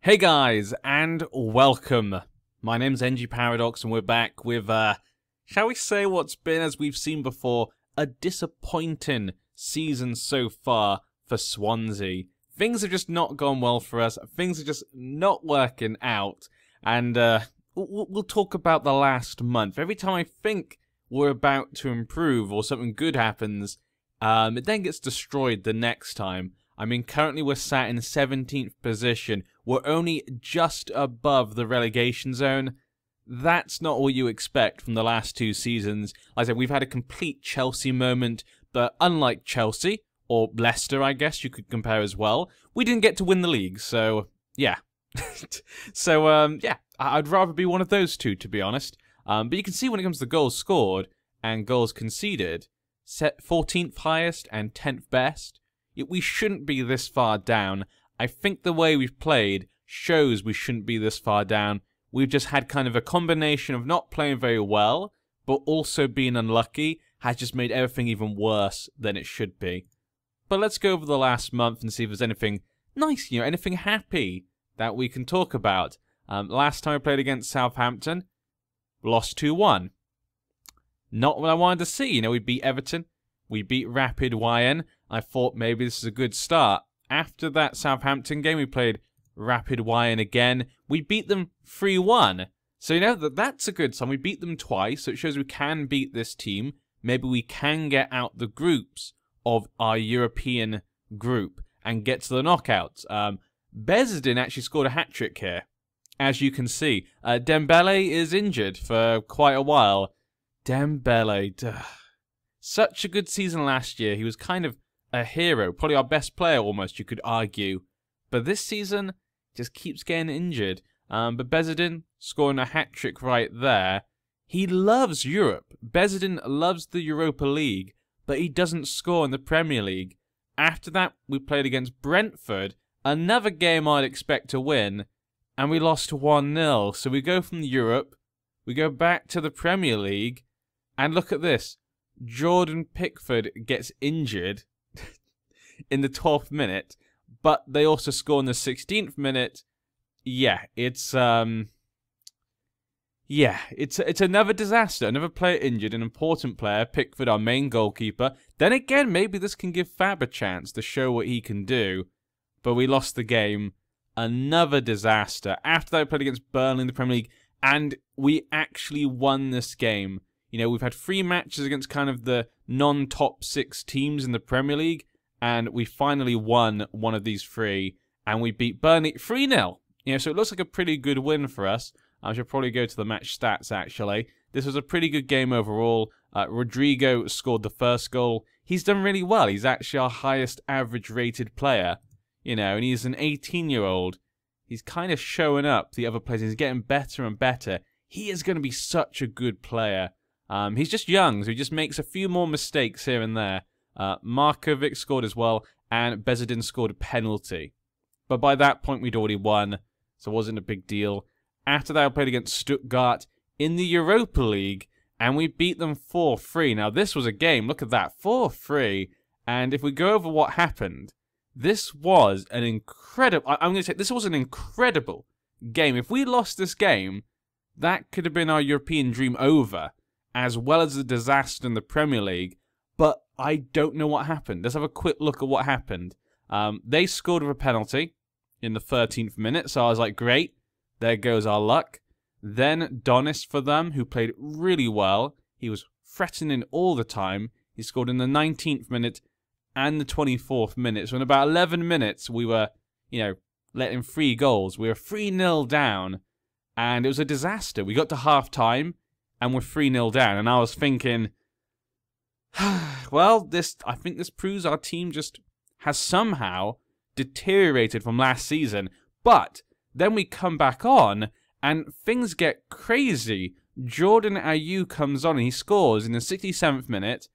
Hey guys, and welcome. My name's NG Paradox, and we're back with, shall we say what's been, as we've seen before, a disappointing season so far for Swansea. Things have just not gone well for us, things are just not working out, and we'll talk about the last month. Every time I think we're about to improve or something good happens, it then gets destroyed the next time. I mean, currently we're sat in 17th position. We're only just above the relegation zone. That's not what you expect from the last two seasons. Like I said, we've had a complete Chelsea moment, but unlike Chelsea, or Leicester, I guess you could compare as well, we didn't get to win the league, so yeah. Yeah, I'd rather be one of those two, to be honest. But you can see when it comes to goals scored and goals conceded, set 14th highest and 10th best. We shouldn't be this far down. I think the way we've played shows we shouldn't be this far down. We've just had kind of a combination of not playing very well, but also being unlucky has just made everything even worse than it should be. But let's go over the last month and see if there's anything nice, anything happy that we can talk about. Last time I played against Southampton, lost 2-1. Not what I wanted to see. We beat Everton. We beat Rapid Wien. I thought maybe this is a good start. After that Southampton game, we played Rapid Wien again. We beat them 3-1. So, that's a good sign. We beat them twice, so it shows we can beat this team. Maybe we can get out the groups of our European group and get to the knockouts. Destined actually scored a hat-trick here, as you can see. Dembele is injured for quite a while. Dembele, such a good season last year. He was kind of a hero, probably our best player almost, you could argue. But this season, just keeps getting injured. But Destined scoring a hat-trick right there. He loves Europe. Destined loves the Europa League, but he doesn't score in the Premier League. After that, we played against Brentford, another game I'd expect to win, and we lost 1-0. So we go from Europe, we go back to the Premier League, and look at this. Jordan Pickford gets injured in the 12th minute, but they also score in the 16th minute. Yeah, it's another disaster. Another player injured, an important player, Pickford, our main goalkeeper. Then again, maybe this can give Fab a chance to show what he can do. But we lost the game. Another disaster. After that, we played against Burnley in the Premier League, and we actually won this game. We've had 3 matches against kind of the non-top 6 teams in the Premier League, and we finally won one of these 3, and we beat Burnley 3-0. So it looks like a pretty good win for us. I should probably go to the match stats, actually. This was a pretty good game overall. Rodrigo scored the first goal. He's done really well. He's actually our highest average-rated player, and he's an 18-year-old. He's kind of showing up the other players. He's getting better and better. He is going to be such a good player. He's just young, so he just makes a few more mistakes here and there. Markovic scored as well, and Destined scored a penalty. But by that point, we'd already won, so it wasn't a big deal. After that, I played against Stuttgart in the Europa League, and we beat them 4-3. Now, this was a game, look at that, 4-3. And if we go over what happened, this was an incredible... I'm going to say, this was an incredible game. If we lost this game, that could have been our European dream over, as well as the disaster in the Premier League. But I don't know what happened. Let's have a quick look at what happened. They scored with a penalty in the 13th minute, so I was like, great, there goes our luck. Then Donis for them, who played really well. He was threatening all the time. He scored in the 19th minute and the 24th minute. So in about 11 minutes, we were, letting 3 goals. We were 3-0 down, and it was a disaster. We got to half-time, and we're 3-0 down, and I was thinking, well, I think this proves our team just has somehow deteriorated from last season. But then we come back on, and things get crazy. Jordan Ayew comes on, and he scores in the 67th minute.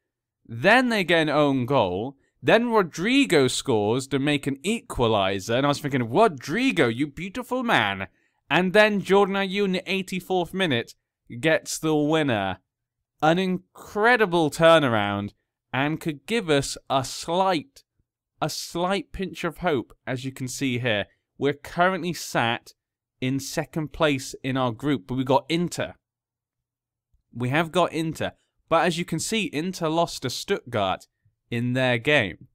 Then they get an own goal. Then Rodrigo scores to make an equaliser, and I was thinking, Rodrigo, you beautiful man. And then Jordan Ayew in the 84th minute gets the winner. An incredible turnaround, and could give us a slight pinch of hope, as you can see here. we're currently sat in second place in our group, but we got Inter. We have got Inter, but as you can see, Inter lost to Stuttgart in their game.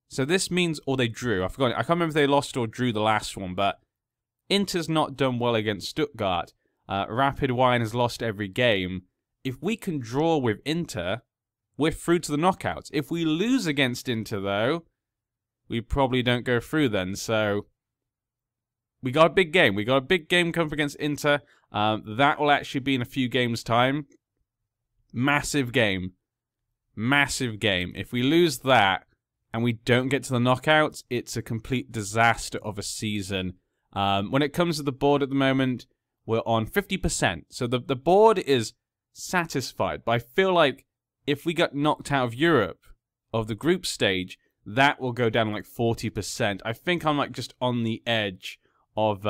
So this means, or they drew, I can't remember if they lost or drew the last one, but Inter's not done well against Stuttgart. Rapid Wien has lost every game. If we can draw with Inter, we're through to the knockouts. If we lose against Inter, though, we probably don't go through then. So we got a big game. We got a big game coming up against Inter. That will actually be in a few games' time. Massive game. Massive game. If we lose that and we don't get to the knockouts, it's a complete disaster of a season. When it comes to the board at the moment, we're on 50%. So the board is satisfied. But I feel like if we got knocked out of Europe, of the group stage, that will go down like 40%. I think I'm like just on the edge of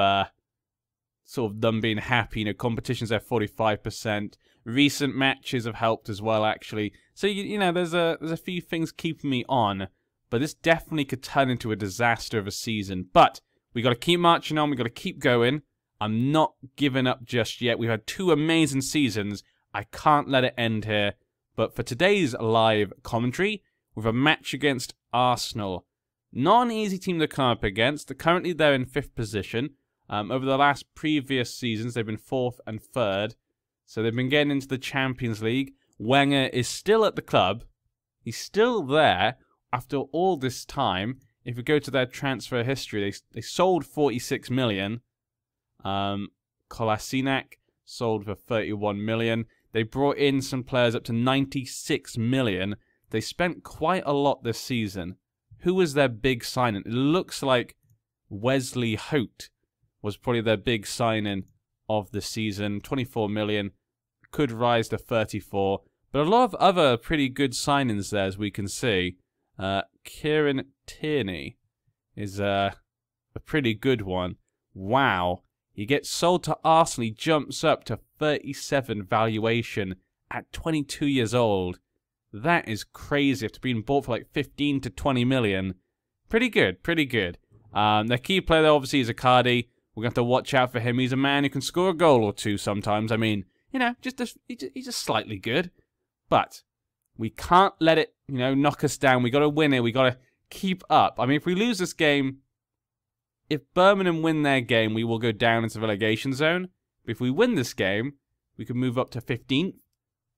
sort of them being happy. You know, competitions there 45%. Recent matches have helped as well, actually. So you know, there's a few things keeping me on, but this definitely could turn into a disaster of a season. But we got to keep marching on. We got to keep going. I'm not giving up just yet. We've had 2 amazing seasons. I can't let it end here. But for today's live commentary, with a match against Arsenal, not an easy team to come up against. Currently, they're in 5th position. Over the last previous seasons, they've been 4th and 3rd. So they've been getting into the Champions League. Wenger is still at the club. He's still there after all this time. If we go to their transfer history, they sold 46 million. Kolasinac sold for 31 million. They brought in some players up to 96 million. They spent quite a lot this season. Who was their big signing? It looks like Wesley Hote was probably their big signing of the season. 24 million. Could rise to 34. But a lot of other pretty good signings there, as we can see. Kieran Tierney is a pretty good one. Wow. He gets sold to Arsenal. He jumps up to 37 valuation at 22 years old. That is crazy after being bought for like 15 to 20 million. Pretty good, pretty good. Their key player, though, obviously, is Icardi. We're going to have to watch out for him. He's a man who can score a goal or two sometimes. I mean, you know, he's just slightly good. But we can't let it, you know, knock us down. We got to win it. We got to keep up. I mean, if we lose this game, if Birmingham win their game, we will go down into the relegation zone. But if we win this game, we can move up to 15th.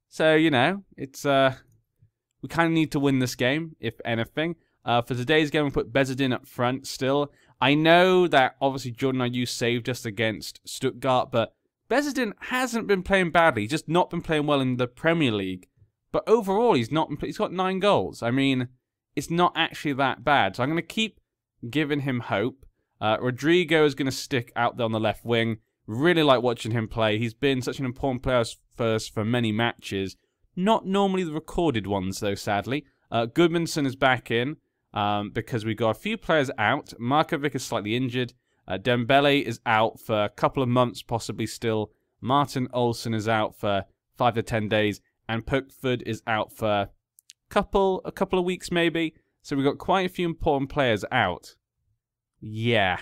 So, you know, it's we kind of need to win this game, if anything. For today's game, we put Bezadin up front still. I know that, obviously, Jordan Ayew saved us against Stuttgart, but Bezadin hasn't been playing badly. He's just not been playing well in the Premier League. But overall, he's got 9 goals. I mean, it's not actually that bad. So I'm going to keep giving him hope. Rodrigo is going to stick out there on the left wing. Really like watching him play. He's been such an important player for us for many matches. Not normally the recorded ones, though, sadly. Goodmanson is back in because we got a few players out. Markovic is slightly injured. Dembele is out for a couple of months, possibly still. Martin Olsen is out for 5 to 10 days. And Pickford is out for a couple of weeks, maybe. So we've got quite a few important players out. Yeah.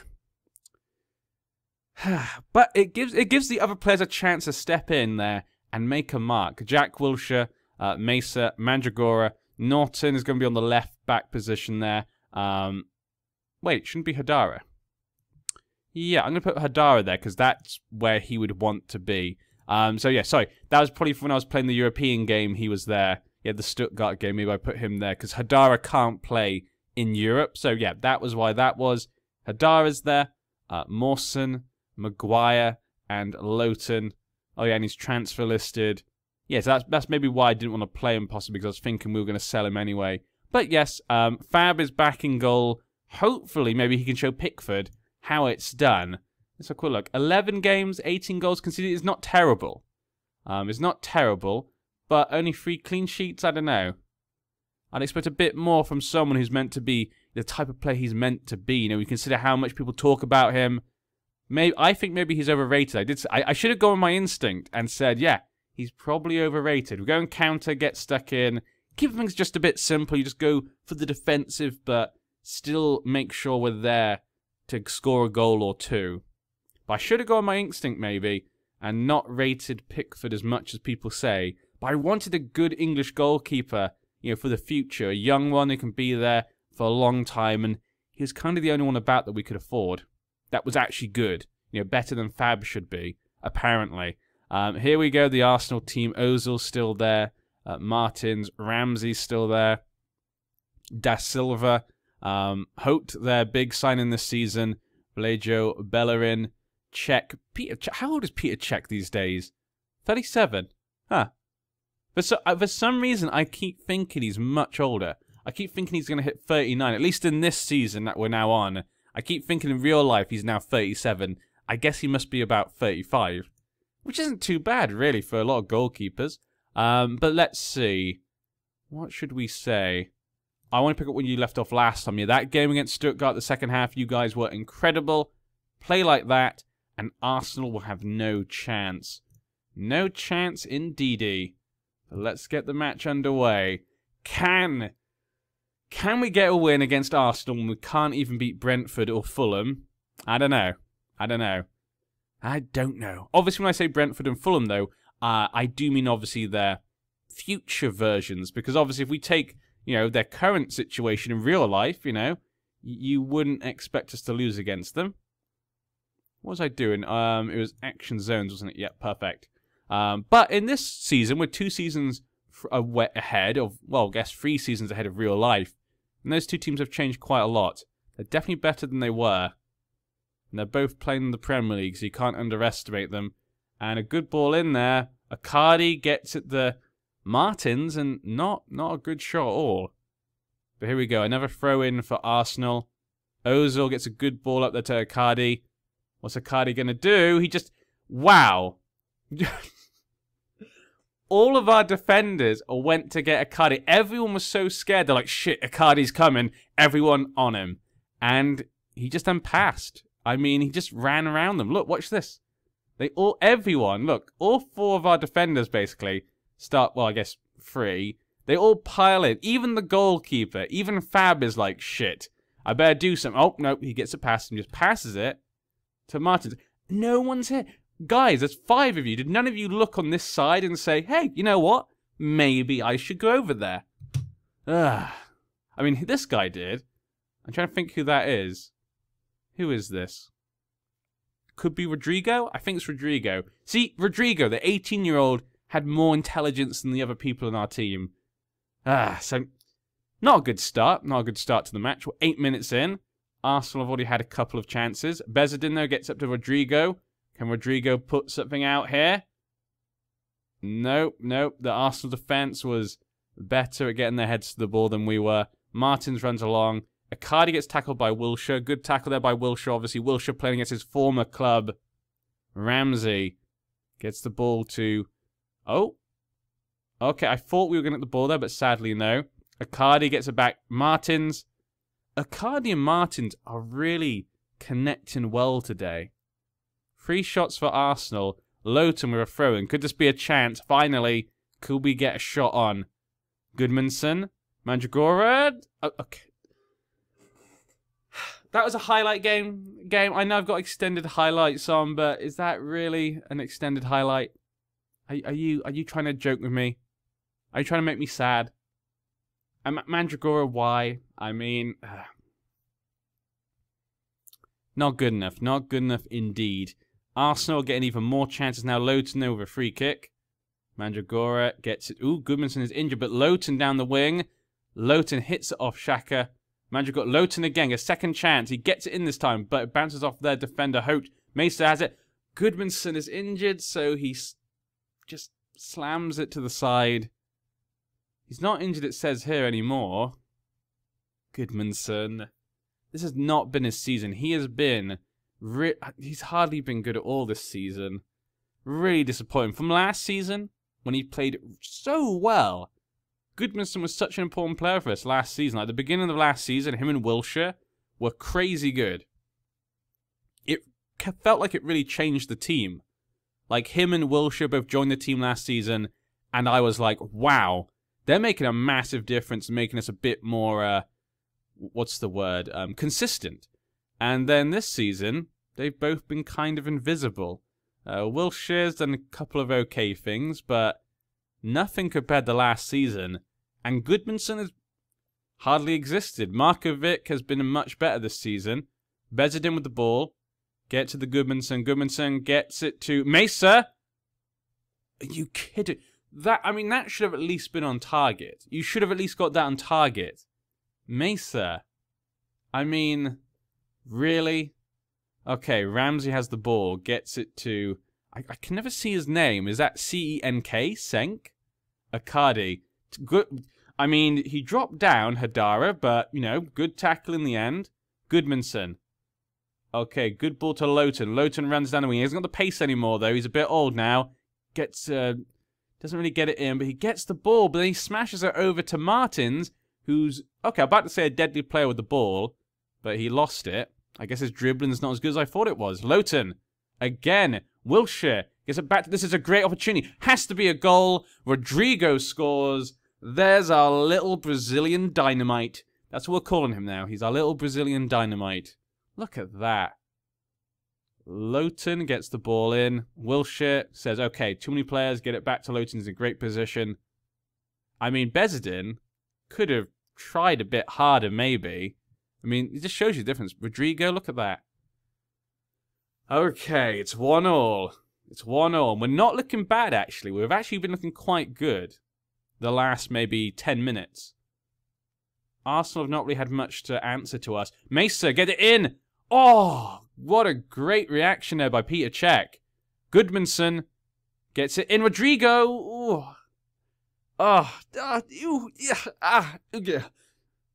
But it gives the other players a chance to step in there and make a mark. Jack Wilshere, Mesa, Mandragora, Norton is going to be on the left back position there. Wait, it shouldn't be Hadara. Yeah, I'm going to put Hadara there because that's where he would want to be. So yeah, sorry. That was probably when I was playing the European game, he was there. Yeah, the Stuttgart game, maybe I put him there because Hadara can't play in Europe. So yeah, that was why that was. Hadara's there. Mawson, Maguire, and Lowton. Oh yeah, and he's transfer listed. Yes, yeah, so that's maybe why I didn't want to play him possibly because I was thinking we were going to sell him anyway. But yes, Fab is back in goal. Hopefully, maybe he can show Pickford how it's done. Let's have a quick look. 11 games, 18 goals conceded. It's not terrible. It's not terrible, but only 3 clean sheets. I don't know. I'd expect a bit more from someone who's meant to be the type of player he's meant to be. You know, we consider how much people talk about him. I think maybe he's overrated. I should have gone with my instinct and said, yeah, he's probably overrated. We go and counter, get stuck in, keep things just a bit simple. You just go for the defensive, but still make sure we're there to score a goal or two. But I should have gone on my instinct, maybe, and not rated Pickford as much as people say. But I wanted a good English goalkeeper, for the future. A young one who can be there for a long time. And he was kind of the only one about that we could afford. That was actually good. Better than Fab should be, apparently. Here we go, the Arsenal team. Ozil's still there. Martins, Ramsey's still there. Da Silva. Hote, their big signing this season. Vallejo, Bellerin, Cech. How old is Peter Cech these days? 37. Huh. For some reason, I keep thinking he's much older. I keep thinking he's going to hit 39, at least in this season that we're now on. I keep thinking in real life he's now 37. I guess he must be about 35. Which isn't too bad, really, for a lot of goalkeepers. But let's see. What should we say? I want to pick up when you left off last time. Yeah, that game against Stuttgart, the second half, you guys were incredible. Play like that, and Arsenal will have no chance. No chance indeedy. But let's get the match underway. Can we get a win against Arsenal when we can't even beat Brentford or Fulham? I don't know. I don't know. Obviously, when I say Brentford and Fulham, though, I do mean, obviously, their future versions. Because, obviously, if we take, their current situation in real life, you wouldn't expect us to lose against them. What was I doing? It was action zones, wasn't it? Yeah, perfect. But in this season, we're 2 seasons ahead of, well, I guess 3 seasons ahead of real life. And those 2 teams have changed quite a lot. They're definitely better than they were. And they're both playing in the Premier League, so you can't underestimate them. And a good ball in there. Icardi gets at the Martins, and not a good shot at all. But here we go. Another throw in for Arsenal. Ozil gets a good ball up there to Icardi. What's Icardi going to do? He just... Wow. All of our defenders went to get Icardi. Everyone was so scared. They're like, shit, Icardi's coming. Everyone on him. And he just unpassed. I mean, he just ran around them. Look, watch this. Everyone, look, all 4 of our defenders basically start, well, I guess 3. They all pile in. Even the goalkeeper, even Fab is like, shit, I better do something. Oh, no, he gets it past and just passes it to Martins. No one's here. Guys, there's 5 of you. Did none of you look on this side and say, hey, you know what? Maybe I should go over there. I mean, this guy did. I'm trying to think who that is. Who is this? Could be Rodrigo? I think it's Rodrigo. See, Rodrigo, the 18-year-old, had more intelligence than the other people in our team. So not a good start. Not a good start to the match. We're 8 minutes in. Arsenal have already had a couple of chances. Bezadin, though, gets up to Rodrigo. Can Rodrigo put something out here? Nope. The Arsenal defense was better at getting their heads to the ball than we were. Martins runs along. Icardi gets tackled by Wilshere. Good tackle there by Wilshere, obviously. Wilshere playing against his former club. Ramsey gets the ball to... Oh. Okay, I thought we were going to get the ball there, but sadly no. Icardi gets it back. Martins. Icardi and Martins are really connecting well today. 3 shots for Arsenal. Lowton with a throw-in. Could this be a chance? Finally, could we get a shot on? Goodmanson. Mandragora. Okay. That was a highlight game. I know I've got extended highlights on, but is that really an extended highlight? Are you trying to joke with me? Are you trying to make me sad? And Mandragora, why? I mean, not good enough. Not good enough indeed. Arsenal getting even more chances now. Lowton there with a free kick. Mandragora gets it. Ooh, Goodmanson is injured, but Lowton down the wing. Lowton hits it off Xhaka. Mandragora, Lowton again, a second chance. He gets it in this time, but it bounces off their defender, Hote. Mesa has it. Goodmanson is injured, so he just slams it to the side. He's not injured, it says here, anymore. Goodmanson. This has not been his season. He has been... he's hardly been good at all this season. Really disappointing. From last season, when he played so well... Goodmanson was such an important player for us last season. Like the beginning of last season, him and Wilshere were crazy good. It felt like it really changed the team. Like him and Wilshere both joined the team last season, and I was like, wow, they're making a massive difference, making us a bit more, what's the word, consistent. And then this season, they've both been kind of invisible. Wilshire's done a couple of okay things, but nothing compared to last season. And Goodmanson has hardly existed. Markovic has been much better this season. Bezidin with the ball. Get to the Goodmanson. Goodmanson gets it to Mesa. Are you kidding? That should have at least been on target. You should have at least got that on target. Mesa. I mean, really? Okay, Ramsey has the ball. Gets it to... I can never see his name. Is that C-E-N-K? Senk? Akadi. Good. I mean, he dropped down, Hadara, but, you know, good tackle in the end. Goodmanson. Okay, good ball to Lowton. Lowton runs down the wing. He hasn't got the pace anymore, though. He's a bit old now. Gets, doesn't really get it in, but he gets the ball, but then he smashes it over to Martins, who's, okay, I'm about to say a deadly player with the ball, but he lost it. I guess his dribbling's not as good as I thought it was. Lowton, again, Wilshere gets it back. This is a great opportunity. Has to be a goal. Rodrigo scores. There's our little Brazilian dynamite. That's what we're calling him now. He's our little Brazilian dynamite. Look at that. Lowton gets the ball in. Wilshere says, okay, too many players. Get it back to Lowton. He's in a great position. I mean, Bezidin could have tried a bit harder, maybe. I mean, it just shows you the difference. Rodrigo, look at that. Okay, it's 1-1. It's 1-1. We're not looking bad, actually. We've actually been looking quite good the last maybe 10 minutes. Arsenal have not really had much to answer to us. Mesa, get it in! Oh, what a great reaction there by Peter Cech. Goodmanson gets it in. Rodrigo! Ooh.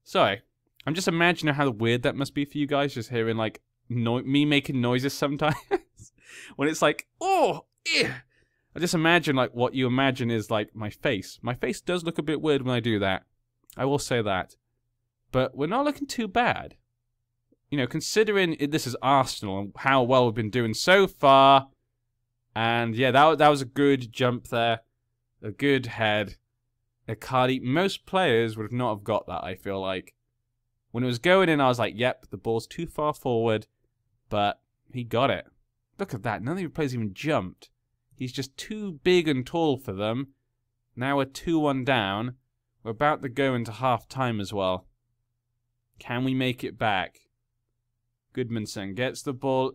Sorry. I'm just imagining how weird that must be for you guys, just hearing, like, me making noises sometimes. When it's like, oh, ew. I just imagine, like, what you imagine is, like, my face. My face does look a bit weird when I do that. I will say that. But we're not looking too bad. You know, considering this is Arsenal and how well we've been doing so far. And, yeah, that was a good jump there. A good head. Icardi. Most players would not have got that, I feel like. When it was going in, I was like, yep, the ball's too far forward. But he got it. Look at that. None of the players even jumped. He's just too big and tall for them. Now we're 2-1 down. We're about to go into half-time as well. Can we make it back? Goodmanson gets the ball.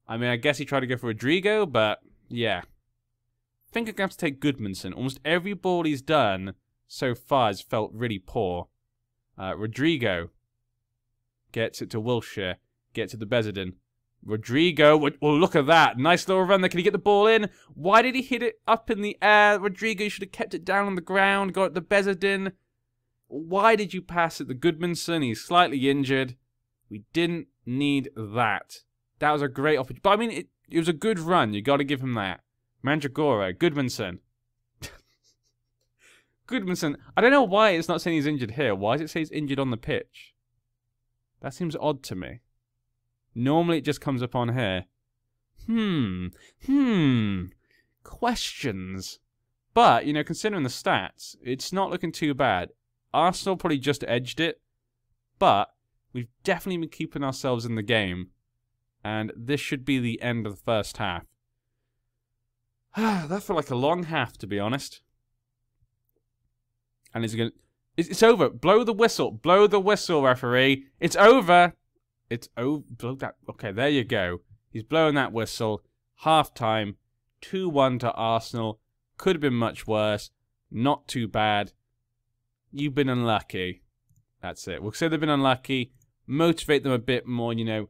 I mean, I guess he tried to go for Rodrigo, but yeah. I think I'm going to have to take Goodmanson. Almost every ball he's done so far has felt really poor. Rodrigo gets it to Wilshere. Gets it to Bezidin. Rodrigo, well, look at that. Nice little run there. Can he get the ball in? Why did he hit it up in the air? Rodrigo should have kept it down on the ground. Got it to Bezidin. Why did you pass it to Goodmanson? He's slightly injured. We didn't need that. That was a great opportunity. But I mean, it was a good run. You got to give him that. Mandragora, Goodmanson. Goodmanson. I don't know why it's not saying he's injured here. Why does it say he's injured on the pitch? That seems odd to me. Normally it just comes up on here. Questions. But, you know, considering the stats, it's not looking too bad. Arsenal probably just edged it. But we've definitely been keeping ourselves in the game. And this should be the end of the first half. That felt like a long half, to be honest. And it's over. Blow the whistle. Blow the whistle, referee. It's over. It's over. Blow that. Okay, there you go. He's blowing that whistle. Half-time. 2-1 to Arsenal. Could have been much worse. Not too bad. You've been unlucky. That's it. We'll say they've been unlucky. Motivate them a bit more, you know.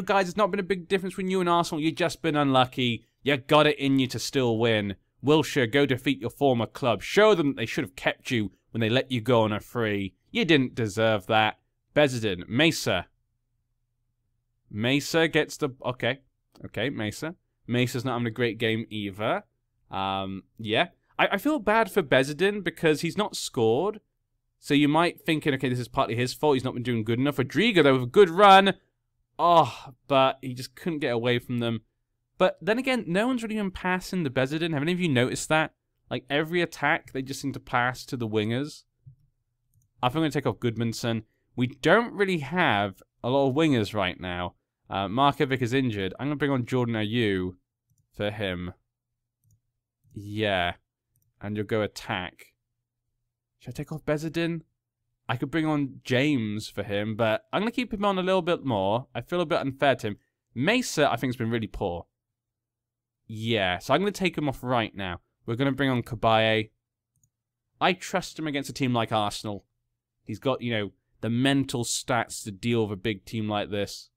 Guys, it's not been a big difference between you and Arsenal. You've just been unlucky. You got it in you to still win. Wilshere, go defeat your former club. Show them that they should have kept you when they let you go on a free. You didn't deserve that. Bezidin, Mesa. Mesa gets the... Okay, Mesa. Mesa's not having a great game either. Yeah. I feel bad for Bezidin because he's not scored. So you might think, okay, this is partly his fault. He's not been doing good enough. Rodrigo, though, with a good run. Oh, but he just couldn't get away from them. But then again, no one's really been passing to Bezidin. Have any of you noticed that? Like, every attack, they just seem to pass to the wingers. I think I'm going to take off Goodmanson. We don't really have a lot of wingers right now. Markovic is injured. I'm going to bring on Jordan Ayew for him. Yeah. And you'll go attack. Should I take off Bezadin? I could bring on James for him, but I'm going to keep him on a little bit more. I feel a bit unfair to him. Mesa, I think, has been really poor. Yeah, so I'm going to take him off right now. We're going to bring on Kabaye. I trust him against a team like Arsenal. He's got, you know, the mental stats to deal with a big team like this.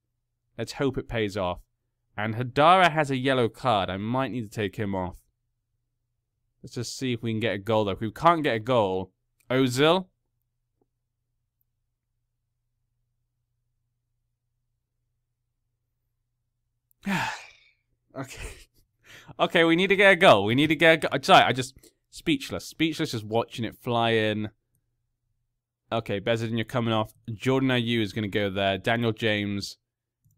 Let's hope it pays off. And Hadara has a yellow card. I might need to take him off. Let's just see if we can get a goal, though. If we can't get a goal, Ozil. Okay. Okay, we need to get a goal. We need to get a goal. Sorry, I just... Speechless. Speechless just watching it fly in. Okay, Bezadin, you're coming off. Jordan Ayew is going to go there. Daniel James.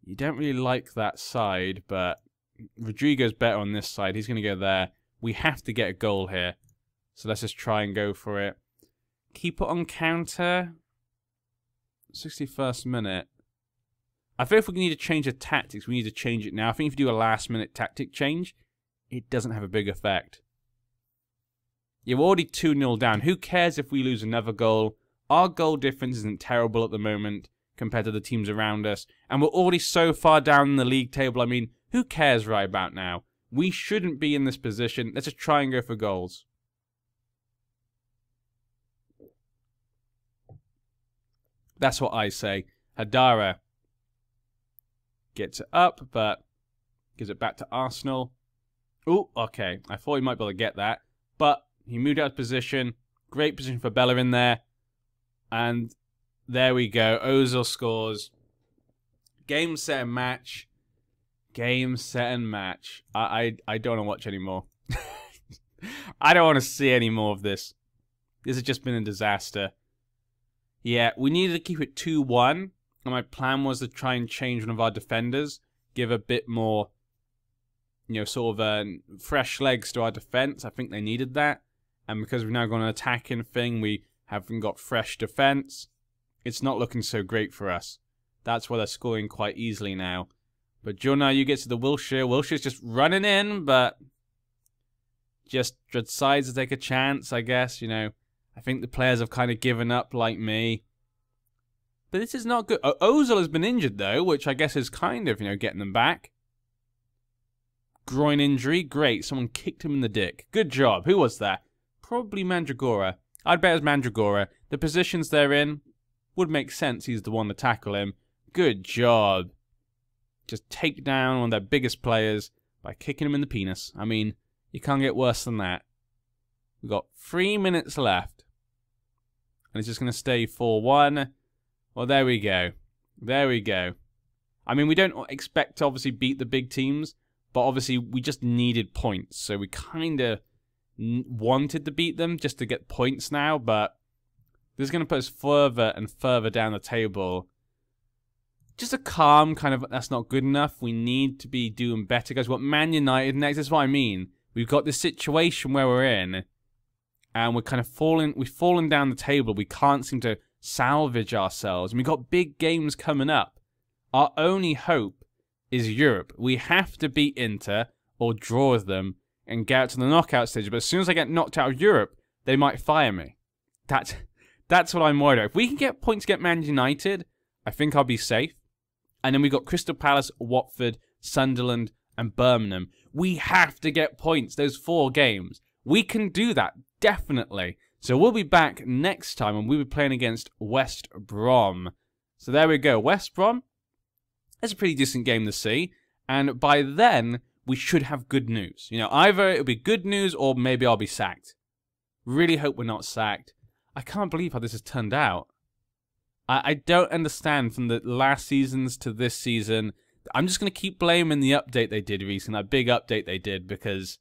You don't really like that side, but Rodrigo's better on this side. He's going to go there. We have to get a goal here. So let's just try and go for it. Keep it on counter. 61st minute. I feel if we need to change the tactics, we need to change it now. I think if you do a last-minute tactic change, it doesn't have a big effect. You're already 2-0 down. Who cares if we lose another goal? Our goal difference isn't terrible at the moment compared to the teams around us. And we're already so far down in the league table. I mean, who cares right about now? We shouldn't be in this position. Let's just try and go for goals. That's what I say. Hadara gets it up, but gives it back to Arsenal. Oh, okay. I thought he might be able to get that. But he moved out of position. Great position for Bella in there. And there we go. Ozil scores. Game, set, and match. Game, set, and match. I don't want to watch anymore. I don't want to see any more of this. This has just been a disaster. Yeah, we needed to keep it 2-1. And my plan was to try and change one of our defenders. Give a bit more, you know, sort of fresh legs to our defense. I think they needed that. And because we've now got an attacking thing, we haven't got fresh defense. It's not looking so great for us. That's why they're scoring quite easily now. But Jordan Ayew gets to the Wilshere. Wilshere's just running in, but just decides to take a chance, I guess. You know, I think the players have kind of given up like me. But this is not good. Ozil has been injured, though, which I guess is kind of, you know, getting them back. Groin injury. Great. Someone kicked him in the dick. Good job. Who was that? Probably Mandragora. I'd bet it's Mandragora. The positions they're in would make sense. He's the one to tackle him. Good job. Just take down one of their biggest players by kicking him in the penis. I mean, you can't get worse than that. We've got 3 minutes left. And it's just going to stay 4-1. Well, there we go. There we go. I mean, we don't expect to obviously beat the big teams, but obviously we just needed points. So we kind of wanted to beat them just to get points now, but this is going to put us further and further down the table. Just a calm kind of, that's not good enough. We need to be doing better, guys. We've got Man United next. That's what I mean. We've got this situation where we're in, and we're kind of we've fallen down the table. We can't seem to salvage ourselves. And we've got big games coming up. Our only hope is Europe. We have to beat Inter or draw with them and get out to the knockout stage. But as soon as I get knocked out of Europe, they might fire me. That's what I'm worried about. If we can get points against Man United, I think I'll be safe. And then we've got Crystal Palace, Watford, Sunderland, and Birmingham. We have to get points, those 4 games. We can do that, definitely. So we'll be back next time and we'll be playing against West Brom. So there we go. West Brom, that's a pretty decent game to see. And by then, we should have good news. You know, either it'll be good news or maybe I'll be sacked. Really hope we're not sacked. I can't believe how this has turned out. I don't understand from the last seasons to this season. I'm just going to keep blaming the update they did recently, that big update they did, because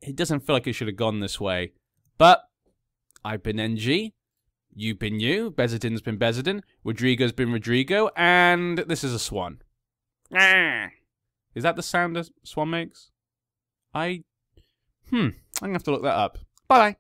it doesn't feel like it should have gone this way. But I've been NG, you've been you, Bezadin's been Bezadin, Rodrigo's been Rodrigo, and this is a swan. Is that the sound a swan makes? I'm going to have to look that up. Bye-bye.